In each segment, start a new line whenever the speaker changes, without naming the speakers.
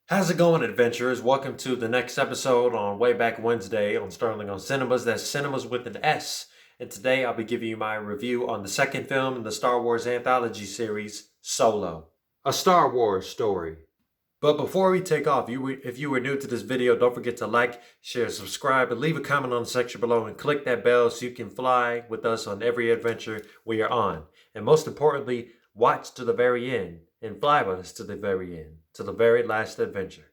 How's it going, adventurers? Welcome to the next episode on Way Back Wednesday on Sterling on Cinemas. That's Cinemas with an S. And today I'll be giving you my review on the second film in the Star Wars anthology series, Solo, a Star Wars story. But before we take off, if you were new to this video, don't forget to like, share, subscribe, and leave a comment on the section below and click that bell so you can fly with us on every adventure we are on. And most importantly, watch to the very end and fly with us to the very end, to the very last adventure.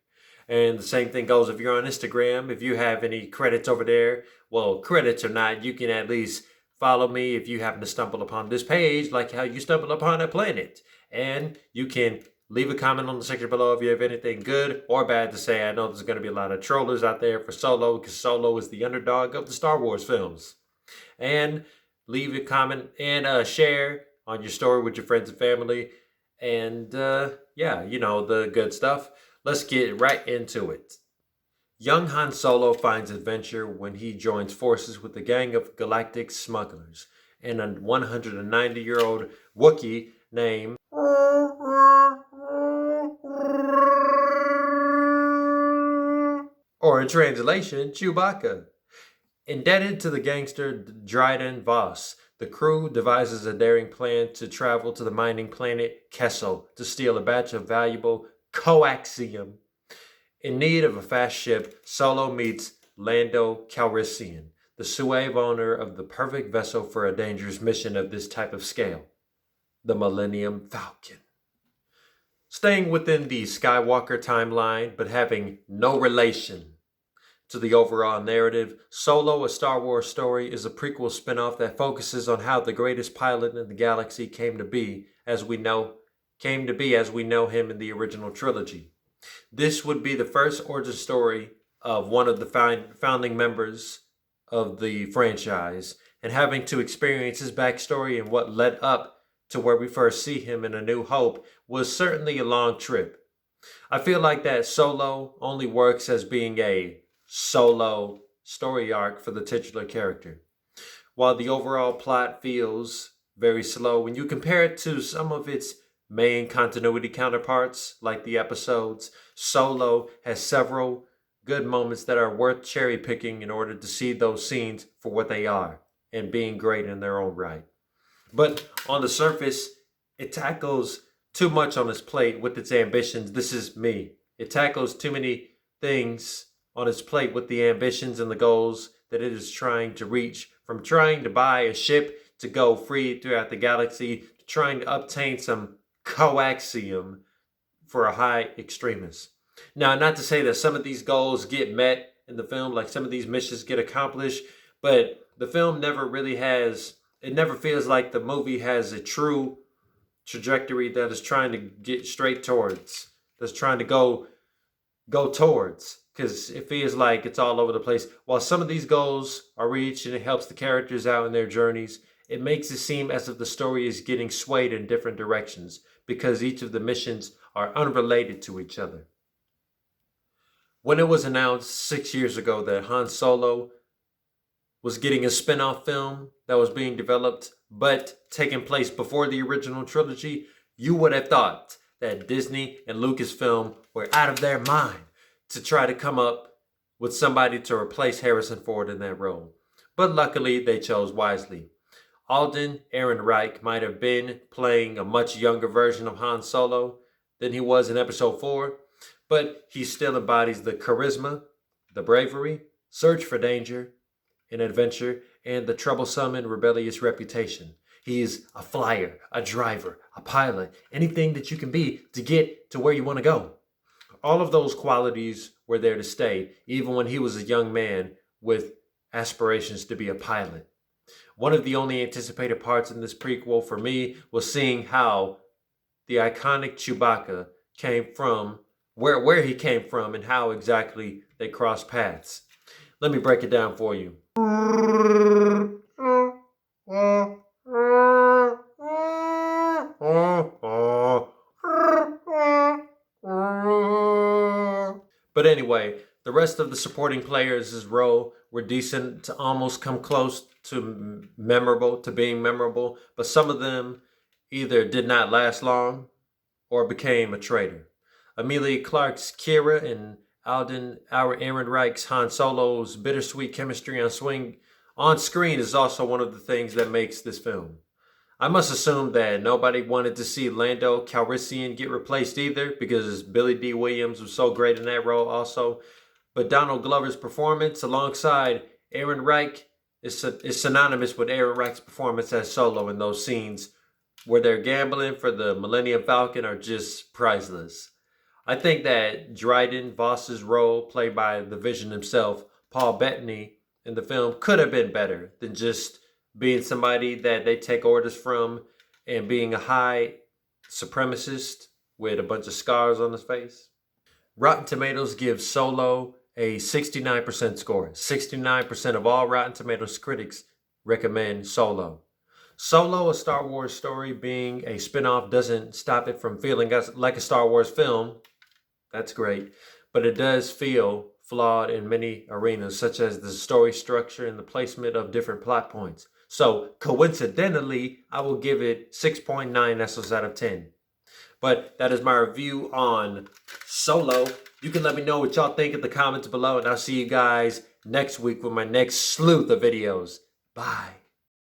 And the same thing goes if you're on Instagram. If you have any credits over there, well, credits or not, you can at least follow me if you happen to stumble upon this page, like how you stumbled upon a planet. And you can leave a comment on the section below if you have anything good or bad to say. I know there's going to be a lot of trollers out there for Solo because Solo is the underdog of the Star Wars films. And leave a comment and share on your story with your friends and family. And yeah, you know, the good stuff. Let's get right into it. Young Han Solo finds adventure when he joins forces with a gang of galactic smugglers and a 190-year-old Wookie named or in translation, Chewbacca. Indebted to the gangster Dryden Vos, the crew devises a daring plan to travel to the mining planet Kessel to steal a batch of valuable coaxium. In need of a fast ship, Solo meets Lando Calrissian, the suave owner of the perfect vessel for a dangerous mission of this type of scale, the Millennium Falcon. Staying within the Skywalker timeline, but having no relation to the overall narrative, Solo, a Star Wars story, is a prequel spin-off that focuses on how the greatest pilot in the galaxy came to be as we know him in the original trilogy. This would be the first origin story of one of the founding members of the franchise, and having to experience his backstory and what led up to where we first see him in A New Hope was certainly a long trip. I feel like that Solo only works as being a solo story arc for the titular character, while the overall plot feels very slow when you compare it to some of its main continuity counterparts, like the episodes. Solo has several good moments that are worth cherry picking in order to see those scenes for what they are and being great in their own right. But on the surface, it tackles too much on its plate with its ambitions. This is me. It tackles too many things on its plate with the ambitions and the goals that it is trying to reach, from trying to buy a ship to go free throughout the galaxy to trying to obtain some coaxium for a high extremist. Now, not to say that some of these goals get met in the film, like some of these missions get accomplished, but the film never feels like the movie has a true trajectory that is trying to get straight towards, that's trying to go towards, because it feels like it's all over the place. While some of these goals are reached and it helps the characters out in their journeys, it makes it seem as if the story is getting swayed in different directions because each of the missions are unrelated to each other. When it was announced 6 years ago that Han Solo was getting a spin-off film that was being developed but taking place before the original trilogy, you would have thought that Disney and Lucasfilm were out of their mind to try to come up with somebody to replace Harrison Ford in that role. But luckily, they chose wisely. Alden Ehrenreich might have been playing a much younger version of Han Solo than he was in Episode 4, but he still embodies the charisma, the bravery, search for danger and adventure, and the troublesome and rebellious reputation. He is a flyer, a driver, a pilot, anything that you can be to get to where you want to go. All of those qualities were there to stay, even when he was a young man with aspirations to be a pilot. One of the only anticipated parts in this prequel for me was seeing how the iconic Chewbacca came from, where he came from, and how exactly they crossed paths. Let me break it down for you. But anyway, the rest of the supporting players' role were decent to almost come close to being memorable, but some of them either did not last long or became a traitor. Emilia Clarke's Kira and Alden Ehrenreich's Han Solo's bittersweet chemistry on screen is also one of the things that makes this film. I must assume that nobody wanted to see Lando Calrissian get replaced either, because Billy D. Williams was so great in that role also. But Donald Glover's performance alongside Ehrenreich is synonymous with Ehrenreich's performance as Solo in those scenes where they're gambling for the Millennium Falcon are just priceless. I think that Dryden Vos's role, played by the Vision himself, Paul Bettany, in the film could have been better than just being somebody that they take orders from and being a high supremacist with a bunch of scars on his face. Rotten Tomatoes gives Solo a 69% score. 69% of all Rotten Tomatoes critics recommend Solo. Solo, a Star Wars story, being a spin-off doesn't stop it from feeling like a Star Wars film. That's great. But it does feel flawed in many arenas, such as the story structure and the placement of different plot points. So, coincidentally, I will give it 6.9 Nestles out of 10. But that is my review on Solo. You can let me know what y'all think in the comments below, and I'll see you guys next week with my next sleuth of videos. Bye.